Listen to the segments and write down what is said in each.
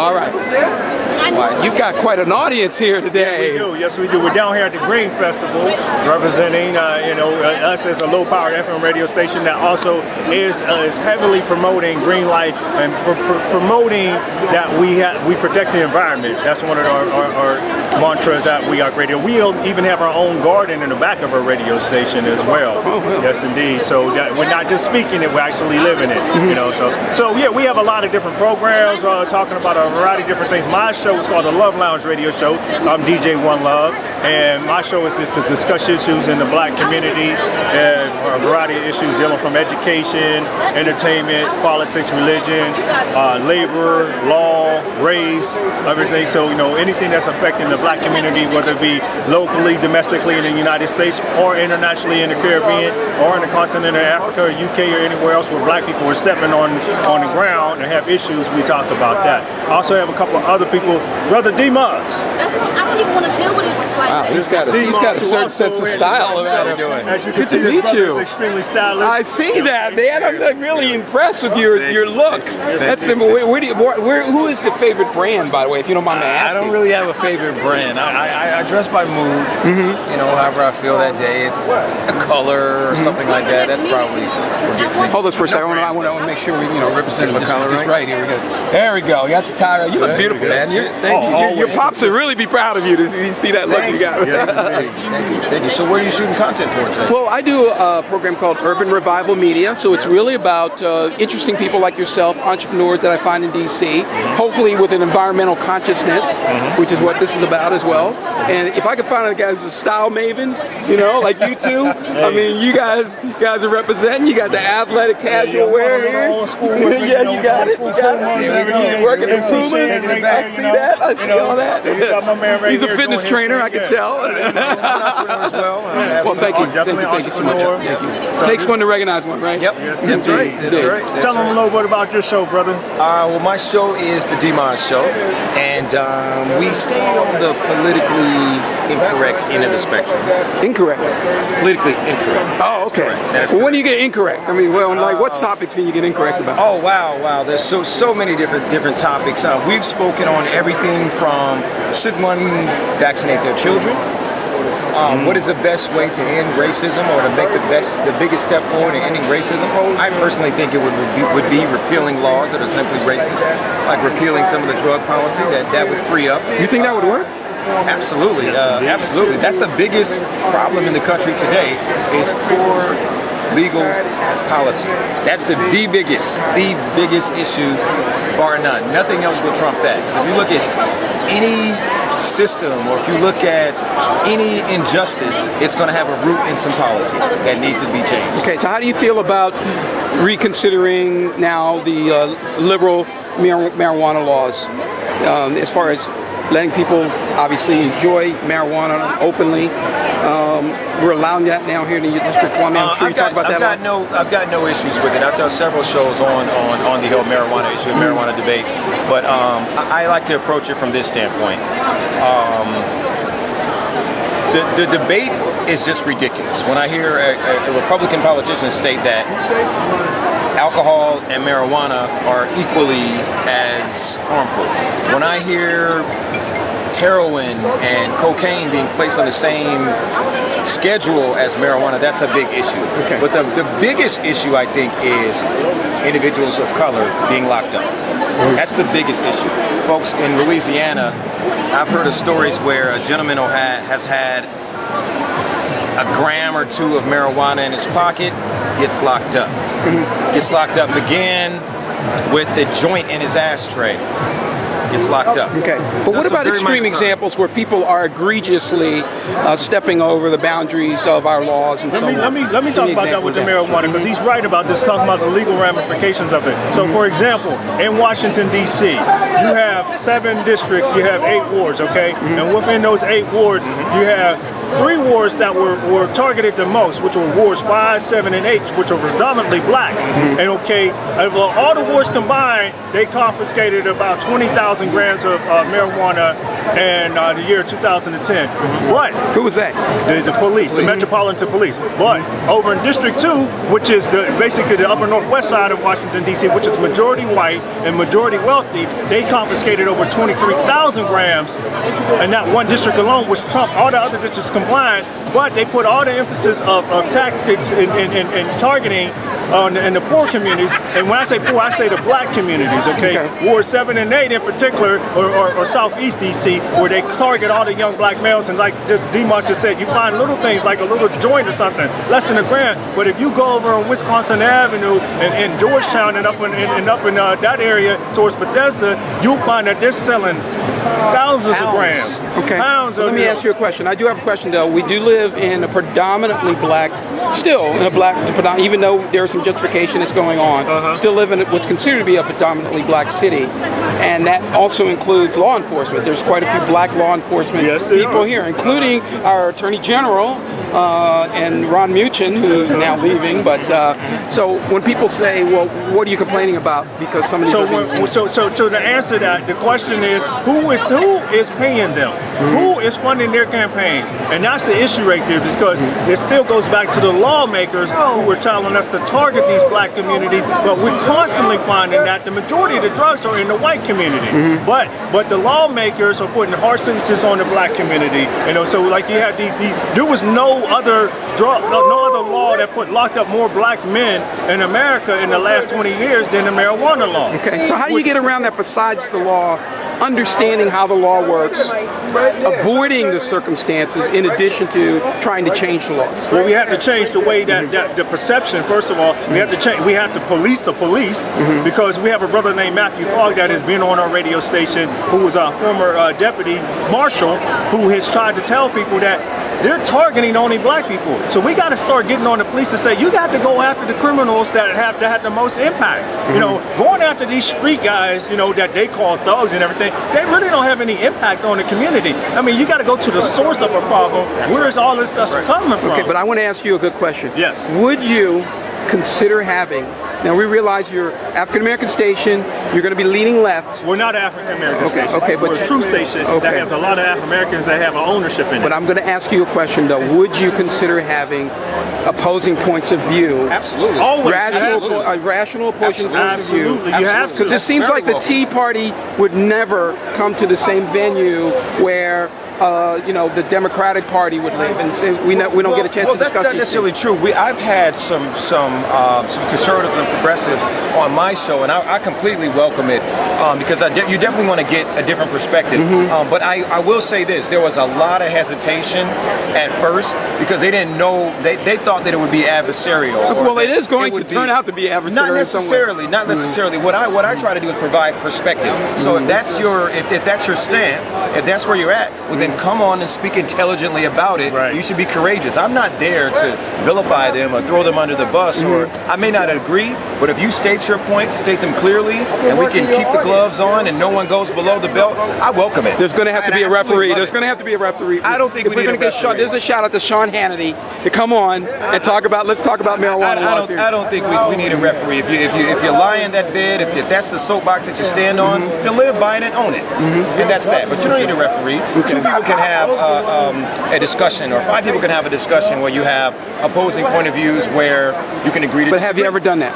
All right. Well, you've got quite an audience here today. Yeah, we do. Yes, we do. We're down here at the Green Festival, representing, us as a low-powered FM radio station that also is heavily promoting green light and promoting that we protect the environment. That's one of our mantras at We Are Radio. We even have our own garden in the back of our radio station as well. Oh, wow. Yes, indeed. So that we're not just speaking it; we're actually living it. So yeah, we have a lot of different programs talking about a variety of different things. My show is called the Love Lounge Radio Show. I'm DJ One Love, and my show is to discuss issues in the Black community, a variety of issues dealing from education, entertainment, politics, religion, labor, law, race, everything. So anything that's affecting the Black community, whether it be locally, domestically in the United States, or internationally in the Caribbean, or in the continent of Africa, or UK, or anywhere else where Black people are stepping on the ground and have issues, we talk about that. I also have a couple of other people, Brother D-Moss. That's what I don't even want to deal with it. It's like Wow, he's got a certain sense of style about him. As you can Good see, to this meet brother you. is extremely stylish. I see that, man. I'm like, really impressed with your look. That's who is your favorite brand, by the way, if you don't mind me asking? I don't really have a favorite brand. I dress by mood. However I feel that day. It's a color or something like that. That probably what gets me. Hold this for a second. I want to make sure we represent this right here. We go. There we go. You got the tie. You look beautiful, man. Thank you. Your pops would really be proud of you to see that look you got. Thank you. So where are you shooting content for today? Well, I do a program called Urban Revival Media, so it's really about interesting people like yourself, entrepreneurs that I find in DC, hopefully with an environmental consciousness, which is what this is about as well. And if I could find a guy who's a style maven, like you two, I mean, you guys are representing. You got the athletic casual wear here. Yeah, you got it. You're working in Pumas. I see that. I see all that. He's a fitness trainer, I can tell. Well, thank you so much. Thank you. Takes one to recognize one, right? Yep, that's right. Tell them a little bit about your show, brother. Well, my show is the D-Moss Show, and we stay on the politically incorrect end of the spectrum. Incorrect. Politically incorrect. Oh, okay. Well, when do you get incorrect? I mean, what topics can you get incorrect about? Oh, wow. There's so many different topics. We've spoken on everything from should one vaccinate their children? What is the best way to end racism or to make the biggest step forward in ending racism? I personally think it would be repealing laws that are simply racist, like repealing some of the drug policy that would free up. You think that would work? Absolutely, absolutely. That's the biggest problem in the country today is poor legal policy. That's the biggest issue, bar none. Nothing else will trump that. Because if you look at any system, or if you look at any injustice, it's going to have a root in some policy that needs to be changed. Okay, so how do you feel about reconsidering now the liberal marijuana laws as far as letting people obviously enjoy marijuana openly? We're allowing that now here in the District of Columbia. I'm sure you talk about that. I've got no issues with it. I've done several shows on the whole marijuana issue, marijuana debate, but I like to approach it from this standpoint. The debate is just ridiculous. When I hear a Republican politician state that alcohol and marijuana are equally as harmful, when I hear heroin and cocaine being placed on the same schedule as marijuana, that's a big issue. Okay. But the biggest issue, I think, is individuals of color being locked up. That's the biggest issue. Folks, in Louisiana, I've heard of stories where a gentleman has had a gram or two of marijuana in his pocket, gets locked up. Gets locked up again with the joint in his ashtray. Gets locked up. Okay, but what about extreme examples where people are egregiously stepping over the boundaries of our laws and so on? Let me talk about that with the marijuana, because he's right about this, talking about the legal ramifications of it. So, for example, in Washington, D.C., you have 7 districts, you have 8 wards, okay? And within those 8 wards, you have 3 wards that were targeted the most, which were wards 5, 7, and 8, which are predominantly black. And all the wards combined, they confiscated about 20,000 2,000 grams of marijuana in the year 2010. But Who was that? the police, the Metropolitan Police. But over in District 2, which is basically the upper northwest side of Washington, D.C., which is majority white and majority wealthy, they confiscated over 23,000 grams in that one district alone, which trumped all the other districts combined. But they put all the emphasis of tactics in targeting in the poor communities. And when I say poor, I say the black communities, okay? Ward 7 and 8 in particular, or Southeast D.C., where they target all the young black males. And like D-Mark just said, you find little things like a little joint or something, less than $1,000. But if you go over on Wisconsin Avenue and Georgetown and up in that area towards Bethesda, you'll find that they're selling thousands of grams. Okay. Pounds of Let me ask you a question. I do have a question, though. We do live in a predominantly black, even though there's some gentrification that's going on, still live in what's considered to be a predominantly black city. And that also includes law enforcement. There's quite a few black law enforcement people here, including our Attorney General and Ron Muchin, who's now leaving. But so when people say, well, what are you complaining about? Because some of these So to answer that, the question is, who is paying them? Who is funding their campaigns? And that's the issue right there, because it still goes back to the lawmakers who were telling us to target these black communities, but we're constantly finding that the majority of the drugs are in the white community. But the lawmakers are putting harsh sentences on the black community. So like you have there was no other law that locked up more black men in America in the last 20 years than the marijuana law. Okay, so how do you get around that besides the law, understanding how the law works, avoiding the circumstances in addition to trying to change the laws? Well, we have to change the way that the perception, first of all, we have to change. We have to police the police, because we have a brother named Matthew Fogg that has been on our radio station, who was a former deputy marshal, who has tried to tell people that they're targeting only black people. So we got to start getting on the police to say, you got to go after the criminals that have the most impact. Going after these street guys, that they call thugs and everything, they really don't have any impact on the community. I mean, you got to go to the source of a problem. Where is all this stuff coming from? Okay, but I want to ask you a good question. Yes. Would you consider having, now we realize you're African-American station, you're going to be leaning left. We're not an African-American station. Okay, but we're a true station that has a lot of African-Americans that have ownership in it. But I'm going to ask you a question, though. Would you consider having opposing points of view? Absolutely. Always. Rational opposing points of view? Absolutely. You have to. Because it seems like the Tea Party would never come to the same venue where the Democratic Party would live, and say we don't get a chance to discuss that's not necessarily true. I've had some conservatives and progressives on my show, and I completely welcome it, because you definitely want to get a different perspective. But I will say this: there was a lot of hesitation at first because they didn't know. They thought that it would be adversarial. Well, it is going to turn out to be adversarial. Not necessarily. Not necessarily. What I try to do is provide perspective. So if that's your stance, if that's where you're at, well then come on and speak intelligently about it. You should be courageous. I'm not there to vilify them or throw them under the bus, or I may not agree, but if you state your points, state them clearly, and we can keep the gloves on and no one goes below the belt, I welcome it. There's going to have to be a referee. There's going to have to be a referee. I don't think we need a referee. There's a shout out to Sean Hannity to come on and talk about. Let's talk about marijuana laws here. I don't think we need a referee. If you're lying that bid, if that's the soapbox that you stand on, then live by it and own it, and that's that. But you don't need a referee. Two people can have a discussion, or five people can have a discussion where you have opposing point of views where you can agree to disagree. But have you ever done that?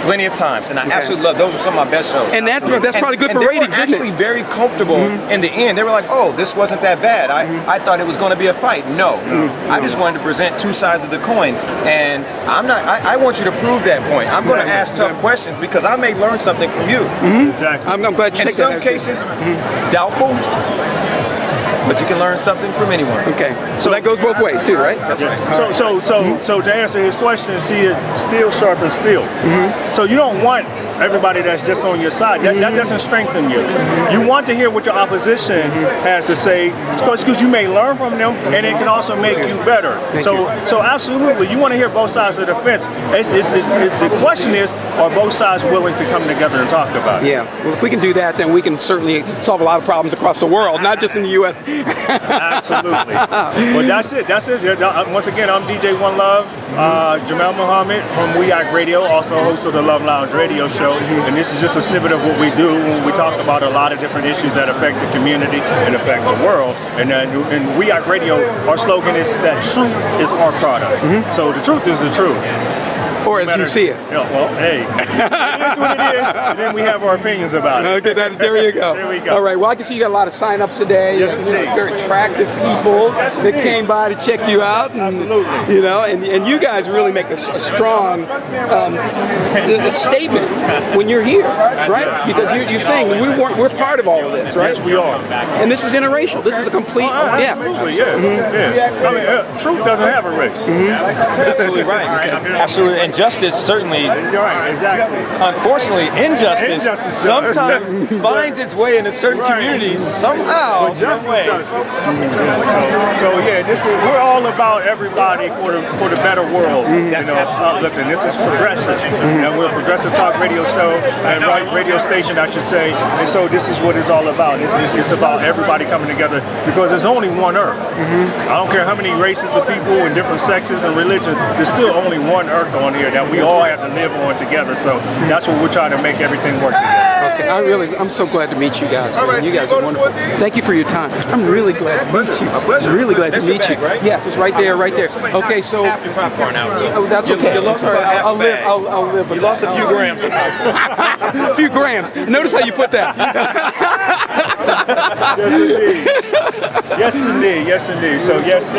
Plenty of times, and I absolutely love. Those are some of my best shows. And that's probably good for ratings, isn't it? They were actually very comfortable in the end. They were like, "Oh, this wasn't that bad. I thought it was going to be a fight." No, I just wanted to present two sides of the coin, and I'm not. I want you to prove that point. I'm going to ask tough questions because I may learn something from you. Exactly. I'm glad you In some cases, doubtful. But you can learn something from anyone. Okay, so that goes both ways too, right? That's right. So to answer his question, see, it steel sharpens steel. So you don't want everybody that's just on your side. That doesn't strengthen you. You want to hear what your opposition has to say, because you may learn from them, and it can also make you better. So absolutely, you want to hear both sides of the fence. The question is, are both sides willing to come together and talk about it? Yeah. Well, if we can do that, then we can certainly solve a lot of problems across the world, not just in the U.S. Absolutely. Well, that's it. That's it. Once again, I'm DJ One Love, Jamel Muhammad from We Act Radio, also host of the Love Lounge radio show. And this is just a snippet of what we do when we talk about a lot of different issues that affect the community and affect the world. And in We Act Radio, our slogan is that truth is our product. So the truth is the truth. Or as you see it. Well, hey, it is what it is. And then we have our opinions about it. Okay, there you go. There we go. All right. Well, I can see you got a lot of sign-ups today. Yes, you know, indeed. very attractive people Yes, that indeed. came by to check you out. And, Absolutely. You know, and you guys really make a strong statement when you're here, right? Because you're saying we're part of all of this, right? Yes, we are. And this is interracial. This is a complete, Absolutely, yeah. I mean, truth doesn't have a race. Absolutely right. Absolutely. And justice certainly, You're right, exactly. unfortunately, injustice Injustice sometimes finds its way into certain Right. communities somehow. But justice some way. does. So yeah, we're all about everybody for the better world. You know, uplifting. This is progressive. And we're a progressive talk radio show and radio station, I should say. And so this is what it's all about. It's about everybody coming together because there's only one Earth. I don't care how many races of people and different sexes and religions. There's still only one Earth on here that we all have to live on together. So that's what we're trying to make everything work together. Okay, I'm so glad to meet you guys. All right, you so guys you are voted wonderful. for us here? Thank you for your time. I'm really glad to meet you. My pleasure. I'm really glad to That's your meet you. bag, right? Yes, it's right there, right there. Okay, so Half your popcorn out. So oh, that's okay. You lost All right, about half I'll a live. bag. I'll live. You lost a few grams of popcorn. a few grams. Notice how you put that. Yes, indeed. Yes, indeed. So yes, sir.